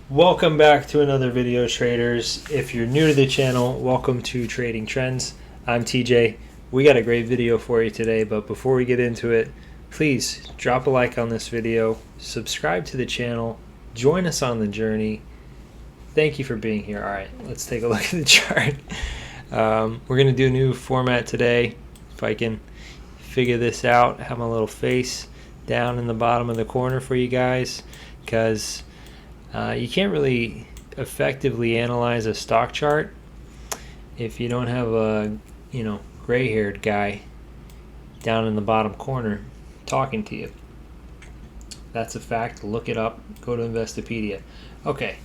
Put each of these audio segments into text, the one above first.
Welcome back to another video, traders. If you're new to the channel, welcome to Trading Trends. I'm TJ. We got a great video for you today, but before we get into it, please drop a like on this video, subscribe to the channel, join us on the journey. Thank you for being here. All right, let's take a look at the chart. We're going to do a new format today. If I can figure this out, have my little face down in the bottom of the corner for you guys, because you can't really effectively analyze a stock chart if you don't have a gray-haired guy down in the bottom corner talking to you. That's a fact. Look it up. Go to Investopedia. Okay,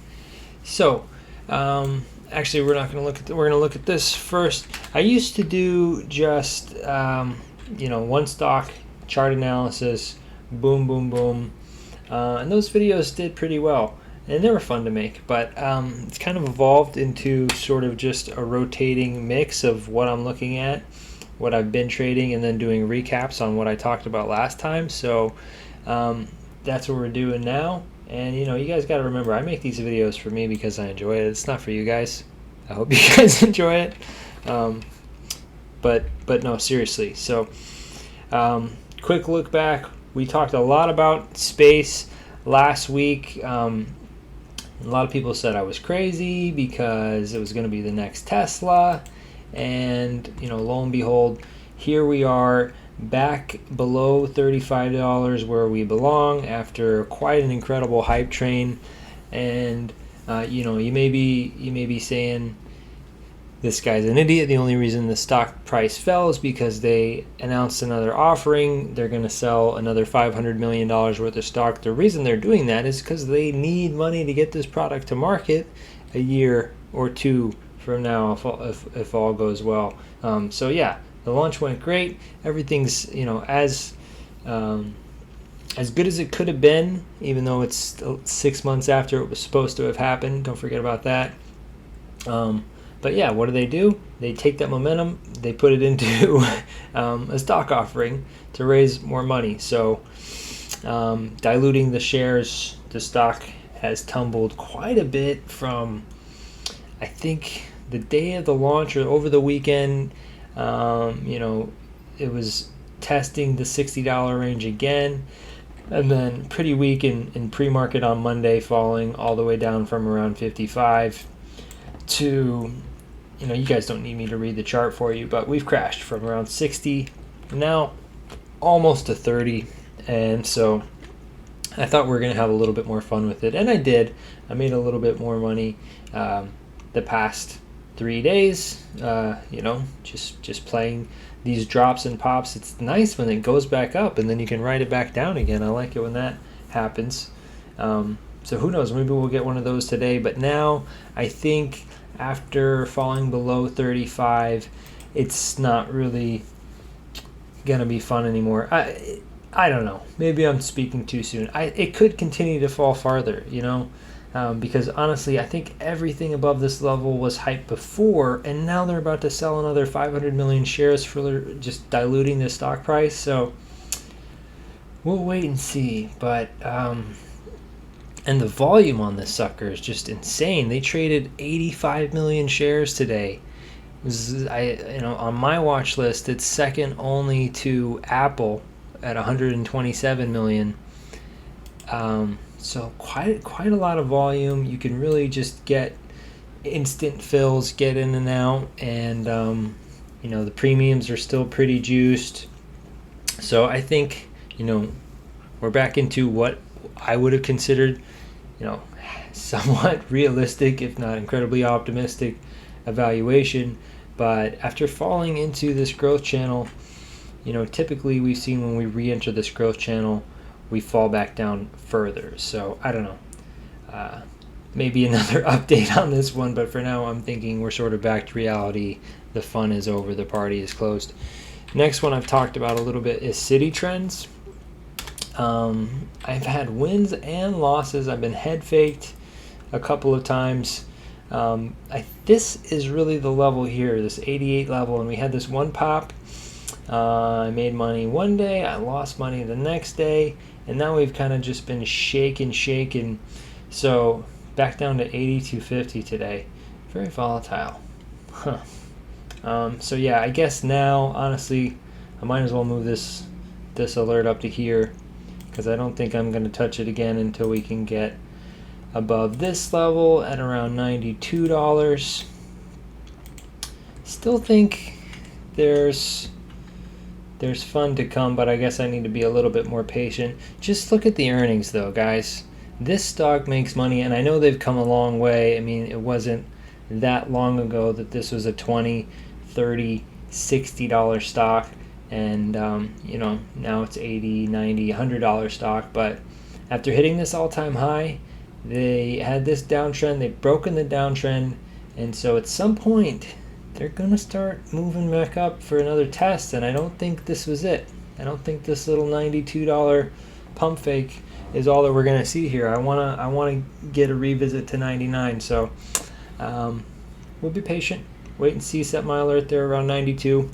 so actually we're not going to look at we're going to look at this first. I used to do just one stock chart analysis, boom, boom, boom, and those videos did pretty well. And they were fun to make, but it's kind of evolved into sort of just a rotating mix of what I'm looking at, what I've been trading, and then doing recaps on what I talked about last time. So that's what we're doing now. And you guys got to remember, I make these videos for me because I enjoy it. It's not for you guys. I hope you guys enjoy it. But no, seriously. So quick look back. We talked a lot about space last week. A lot of people said I was crazy because it was going to be the next Tesla, and lo and behold, here we are back below $35 where we belong after quite an incredible hype train. And you may be saying, this guy's an idiot. The only reason the stock price fell is because they announced another offering. They're going to sell another $500 million worth of stock. The reason they're doing that is because they need money to get this product to market a year or two from now, if all goes well. So yeah, the launch went great. Everything's as good as it could have been, even though it's 6 months after it was supposed to have happened. Don't forget about that. But yeah, what do? They take that momentum, they put it into a stock offering to raise more money. So diluting the shares, the stock has tumbled quite a bit from, I think, the day of the launch or over the weekend. It was testing the $60 range again, and then pretty weak in pre-market on Monday, falling all the way down from around 55 to, you guys don't need me to read the chart for you, but we've crashed from around 60 now almost to 30. And so I thought we were going to have a little bit more fun with it, and I did. I made a little bit more money the past 3 days, just playing these drops and pops. It's nice when it goes back up and then you can ride it back down again. I like it when that happens. So who knows, maybe we'll get one of those today. But now I think after falling below 35, it's not really gonna be fun anymore. I don't know, maybe I'm speaking too soon. It could continue to fall farther, because honestly I think everything above this level was hyped before, and now they're about to sell another 500 million shares for just diluting the stock price. So we'll wait and see. But and the volume on this sucker is just insane. They traded 85 million shares today. On my watch list, it's second only to Apple at 127 million. So quite a lot of volume. You can really just get instant fills, get in and out, and the premiums are still pretty juiced. So I think we're back into what I would have considered somewhat realistic, if not incredibly optimistic, evaluation. But after falling into this growth channel, typically we've seen when we re-enter this growth channel, we fall back down further. So I don't know, maybe another update on this one, but for now I'm thinking we're sort of back to reality. The fun is over, the party is closed. Next one I've talked about a little bit is City Trends. I've had wins and losses. I've been head faked a couple of times. This is really the level here, this 88 level, and we had this one pop. I made money one day, I lost money the next day, and now we've kind of just been shaken. So back down to 82.50 today. Very volatile. Huh. So yeah, I guess now, honestly, I might as well move this alert up to here, because I don't think I'm going to touch it again until we can get above this level at around $92. Still think there's fun to come, but I guess I need to be a little bit more patient. Just look at the earnings though, guys. This stock makes money, and I know they've come a long way. I mean, it wasn't that long ago that this was a $20, $30, $60 stock, and you know, now it's $80, $90, $100 stock. But after hitting this all-time high, they had this downtrend. They've broken the downtrend, and so at some point they're gonna start moving back up for another test, and I don't think this was it. I don't think this little $92 pump fake is all that we're gonna see here. I wanna get a revisit to 99. So we'll be patient, wait and see. Set my alert there around 92,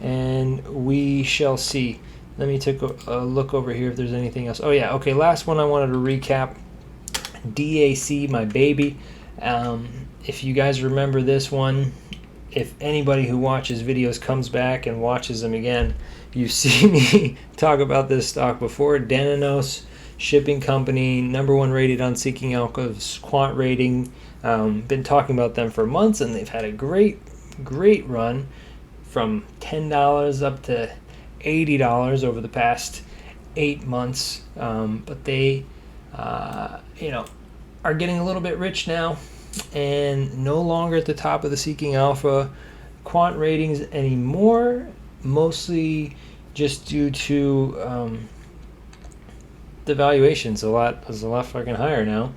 and we shall see. Let me take a look over here if there's anything else. Oh yeah, okay, last one I wanted to recap. DAC, my baby. If you guys remember this one, if anybody who watches videos comes back and watches them again, you've seen me talk about this stock before. Dananos Shipping Company, #1 rated on Seeking Alpha's quant rating. Been talking about them for months, and they've had a great run from $10 up to $80 over the past 8 months. But they are getting a little bit rich now, and no longer at the top of the Seeking Alpha quant ratings anymore, mostly just due to the valuation's a lot fucking higher now,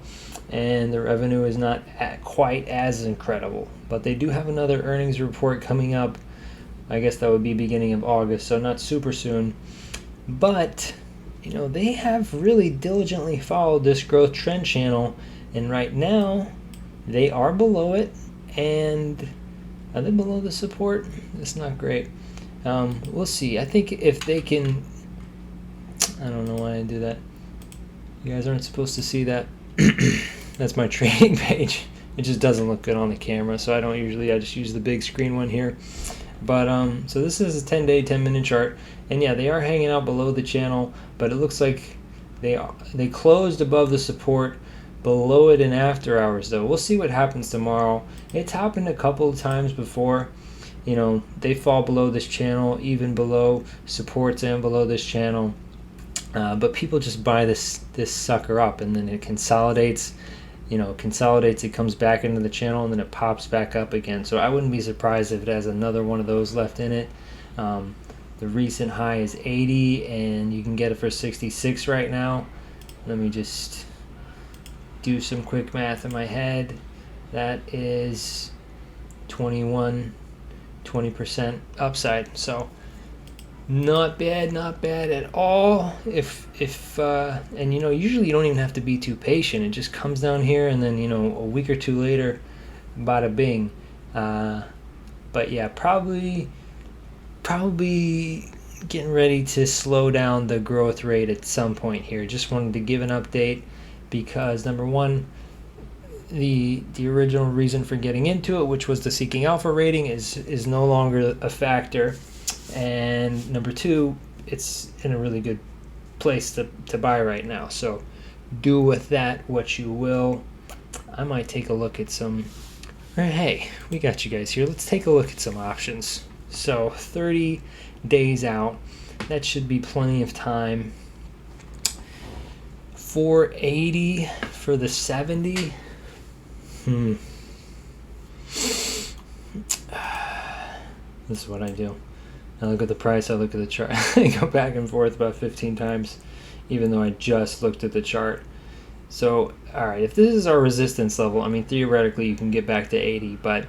and the revenue is not quite as incredible. But they do have another earnings report coming up. I guess that would be beginning of August, so not super soon. But you know, they have really diligently followed this growth trend channel, and right now they are below it. And are they below the support? It's not great. We'll see. I think if they can, I don't know why I do that. You guys aren't supposed to see that. That's my trading page. It just doesn't look good on the camera, so I just use the big screen one here. But so this is a 10-day, 10-minute chart, and yeah, they are hanging out below the channel, but it looks like they closed above the support, below it in after hours though. We'll see what happens tomorrow. It's happened a couple of times before. You know, they fall below this channel, even below supports and below this channel. But people just buy this sucker up, and then it consolidates. It comes back into the channel, and then it pops back up again. So I wouldn't be surprised if it has another one of those left in it. The recent high is 80, and you can get it for 66 right now. Let me just do some quick math in my head. That is 20% upside. So not bad at all. And usually you don't even have to be too patient. It just comes down here, and then a week or two later, bada bing. But yeah, probably getting ready to slow down the growth rate at some point here. Just wanted to give an update because number one, the original reason for getting into it, which was the Seeking Alpha rating, is no longer a factor. And number two, it's in a really good place to buy right now. So do with that what you will. I might take a look at some, or hey, we got you guys here. Let's take a look at some options. So 30 days out, that should be plenty of time. 480 for the 70. This is what I do. I look at the price, I look at the chart. I go back and forth about 15 times, even though I just looked at the chart. So, all right, if this is our resistance level, I mean, theoretically you can get back to 80, but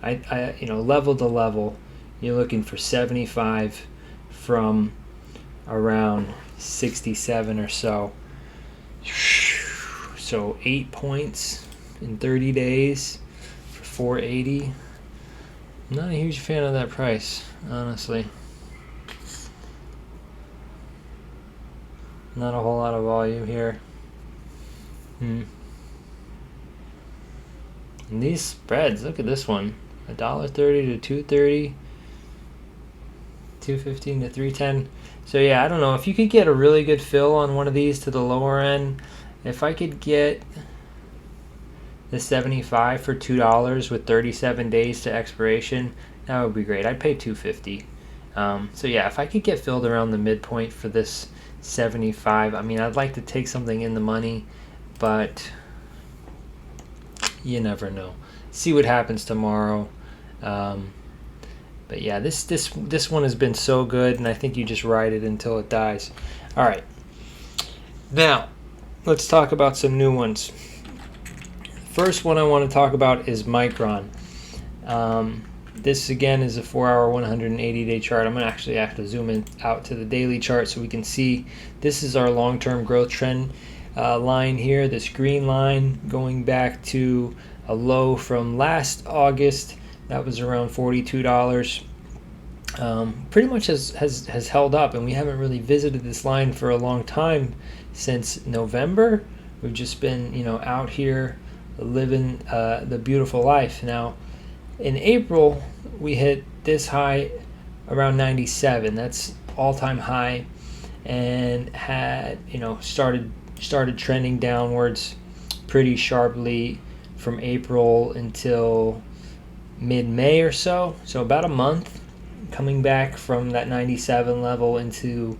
I level to level, you're looking for 75 from around 67 or so. So 8 points in 30 days for 480. I'm not a huge fan of that price, honestly. Not a whole lot of volume here. And these spreads, look at this one, $1.30 to $2.30, $2.15 to $3.10. So yeah, I don't know if you could get a really good fill on one of these to the lower end. If I could get the 75 for $2 with 37 days to expiration, that would be great. I'd pay $2.50. So yeah, if I could get filled around the midpoint for this 75, I mean, I'd like to take something in the money, but you never know. See what happens tomorrow. But yeah, this one has been so good, and I think you just ride it until it dies. All right. Now, let's talk about some new ones. First one I want to talk about is Micron. This again is a 4-hour 180-day chart. I'm going to actually have to zoom in out to the daily chart so we can see. This is our long-term growth trend line here, this green line going back to a low from last August. That was around $42. Pretty much has held up, and we haven't really visited this line for a long time, since November. We've just been, out here living the beautiful life. Now, in April, we hit this high around 97. That's all-time high, and had started trending downwards pretty sharply from April until mid-May or so. So about a month, coming back from that 97 level into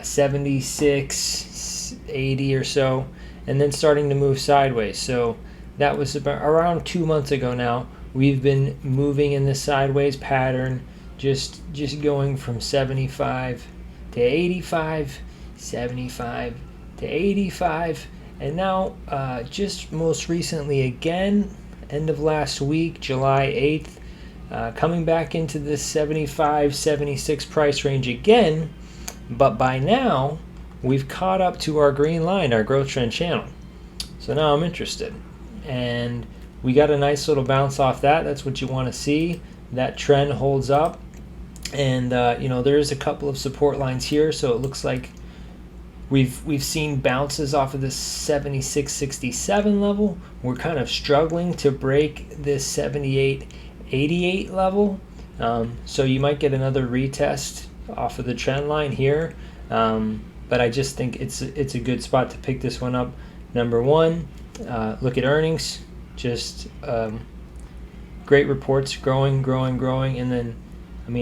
76, 80 or so, and then starting to move sideways. So that was about around 2 months ago now. We've been moving in this sideways pattern, just going from 75 to 85, 75 to 85, and now just most recently again, end of last week, July 8th, coming back into this 75, 76 price range again, but by now we've caught up to our green line, our growth trend channel. So now I'm interested, and we got a nice little bounce off that. That's what you want to see. That trend holds up, and there's a couple of support lines here, so it looks like we've seen bounces off of this 76.67 level. We're kind of struggling to break this 78.88 level, so you might get another retest off of the trend line here, but I just think it's a good spot to pick this one up. Number one, look at earnings. Just great reports, growing, and then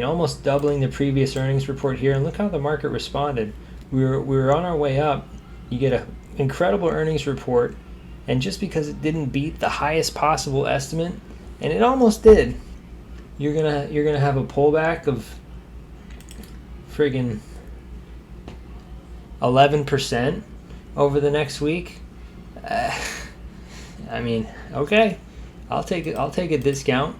almost doubling the previous earnings report here. And look how the market responded. We were on our way up. You get an incredible earnings report, and just because it didn't beat the highest possible estimate, and it almost did, you're gonna have a pullback of friggin' 11% over the next week. Okay, I'll take a discount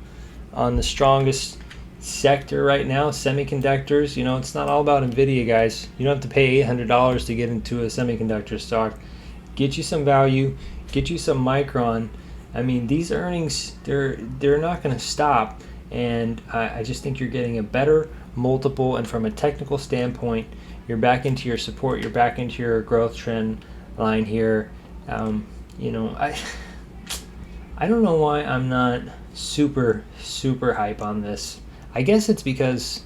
on the strongest sector right now, semiconductors. It's not all about Nvidia, guys. You don't have to pay $800 to get into a semiconductor stock. Get you some value, get you some Micron. These earnings, they're not going to stop, and I just think you're getting a better multiple, and from a technical standpoint, you're back into your support, you're back into your growth trend line here. I don't know why I'm not super hype on this. I guess it's because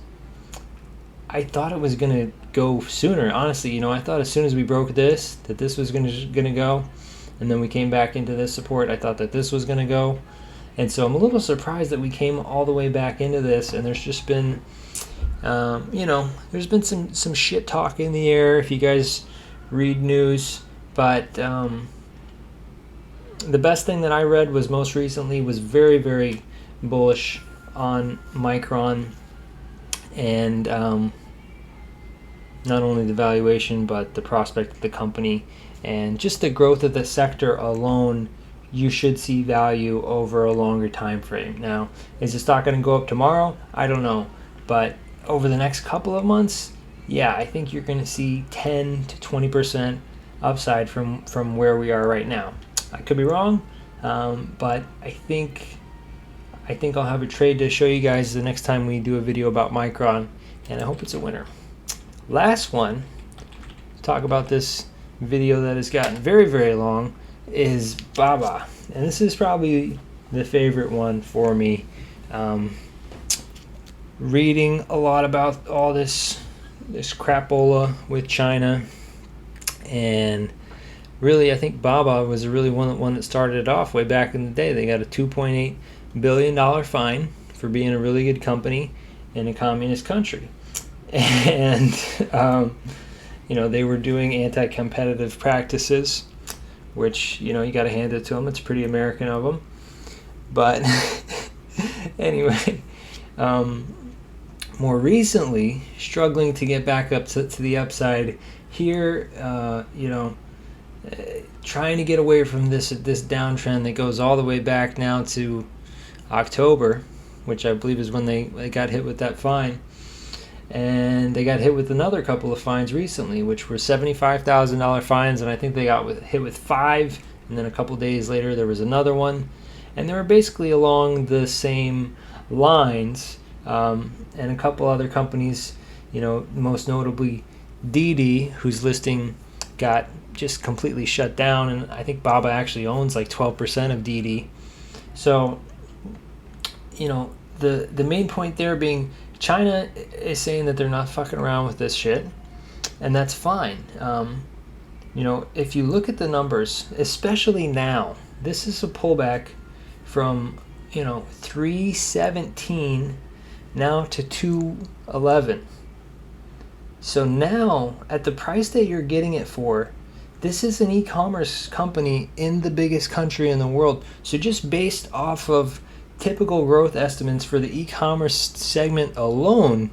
I thought it was gonna go sooner. Honestly, I thought as soon as we broke this, that this was gonna go, and then we came back into this support. I thought that this was gonna go, and so I'm a little surprised that we came all the way back into this. And there's just been, there's been some shit talk in the air if you guys read news, but the best thing that I read was most recently was very, very bullish on Micron, and not only the valuation but the prospect of the company and just the growth of the sector alone. You should see value over a longer time frame. Now, is the stock going to go up tomorrow? I don't know, but over the next couple of months, yeah, I think you're going to see 10 to 20% upside from where we are right now. I could be wrong, but I think I'll have a trade to show you guys the next time we do a video about Micron, and I hope it's a winner. Last one, talk about this video that has gotten very, very long. is Baba, and this is probably the favorite one for me. Reading a lot about all this crapola with China, and really I think Baba was really one that started it off way back in the day. They got a $2.8 billion fine for being a really good company in a communist country, and they were doing anti-competitive practices, which you got to hand it to them. It's pretty American of them. But anyway, more recently, struggling to get back up to the upside here, trying to get away from this downtrend that goes all the way back now to October, which I believe is when they got hit with that fine. And they got hit with another couple of fines recently, which were $75,000 fines, and I think they got hit with 5, and then a couple days later there was another one. And they were basically along the same lines, and a couple other companies, most notably DD, whose listing got just completely shut down, and I think Baba actually owns like 12% of DD. So, the main point there being China is saying that they're not fucking around with this shit, and that's fine. If you look at the numbers, especially now, this is a pullback from 317 now to 211. So now at the price that you're getting it for, this is an e-commerce company in the biggest country in the world. So just based off of typical growth estimates for the e-commerce segment alone,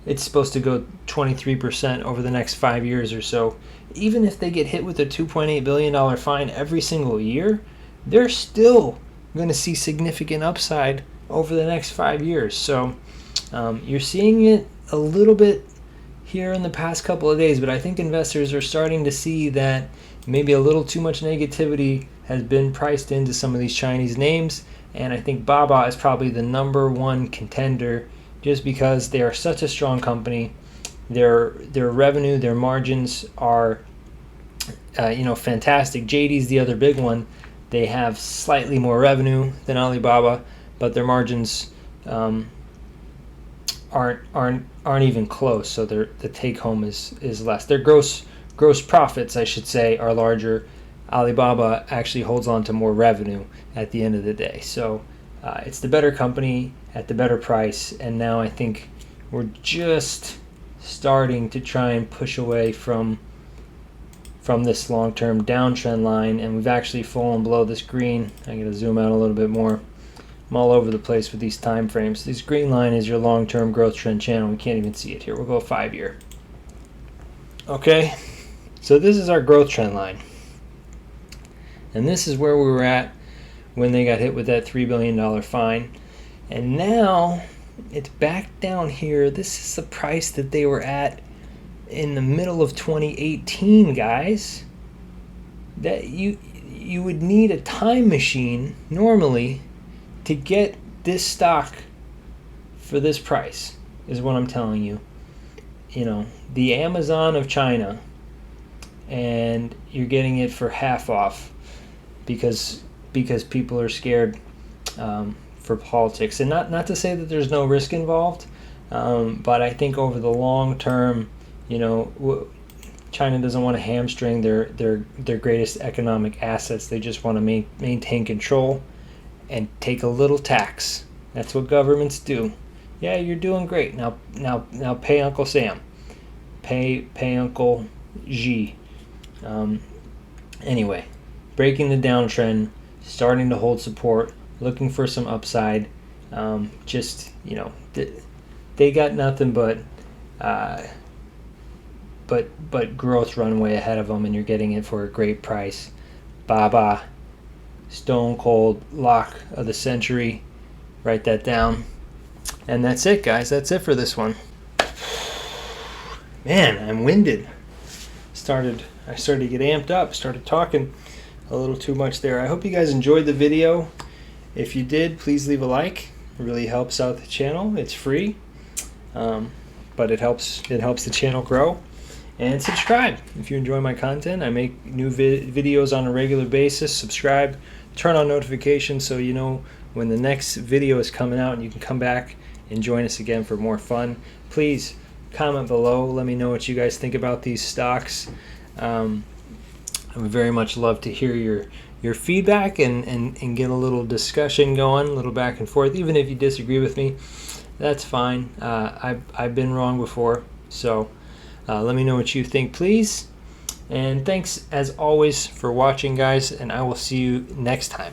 it's supposed to go 23% over the next 5 years or so. Even if they get hit with a $2.8 billion fine every single year, they're still going to see significant upside over the next 5 years. So you're seeing it a little bit here in the past couple of days, but I think investors are starting to see that maybe a little too much negativity has been priced into some of these Chinese names, and I think Baba is probably the number one contender just because they are such a strong company. Their revenue, their margins are fantastic. JD's the other big one. They have slightly more revenue than Alibaba, but their margins aren't even close. So the take home is less. Their gross profits, I should say, are larger. Alibaba actually holds on to more revenue at the end of the day. So it's the better company at the better price, and now I think we're just starting to try and push away from this long-term downtrend line, and we've actually fallen below this green. I gotta zoom out a little bit more. I'm all over the place with these time frames. This green line is your long-term growth trend channel. We can't even see it here. We'll go 5 year. Okay, so this is our growth trend line. And this is where we were at when they got hit with that $3 billion fine. And now it's back down here. This is the price that they were at in the middle of 2018, guys. That you would need a time machine normally to get this stock for this price, is what I'm telling you. The Amazon of China, and you're getting it for half off because people are scared for politics. And not to say that there's no risk involved, but I think over the long term, China doesn't want to hamstring their greatest economic assets. They just want to maintain control and take a little tax. That's what governments do. Yeah, you're doing great. Now pay Uncle Sam. Pay Uncle Xi. Anyway, breaking the downtrend, starting to hold support, looking for some upside. They got nothing but growth runway ahead of them, and you're getting it for a great price. Baba, stone cold lock of the century. Write that down. And that's it, guys. That's it for this one. Man, I'm winded. I started to get amped up. Started talking a little too much there. I hope you guys enjoyed the video. If you did, please leave a like. It really helps out the channel. It's free, but it helps the channel grow. And subscribe if you enjoy my content. I make new videos on a regular basis. Subscribe, turn on notifications so you know when the next video is coming out, and you can come back and join us again for more fun. Please comment below. Let me know what you guys think about these stocks. I would very much love to hear your feedback and get a little discussion going, a little back and forth. Even if you disagree with me, that's fine. I've been wrong before, so let me know what you think, please. And thanks as always for watching, guys, and I will see you next time.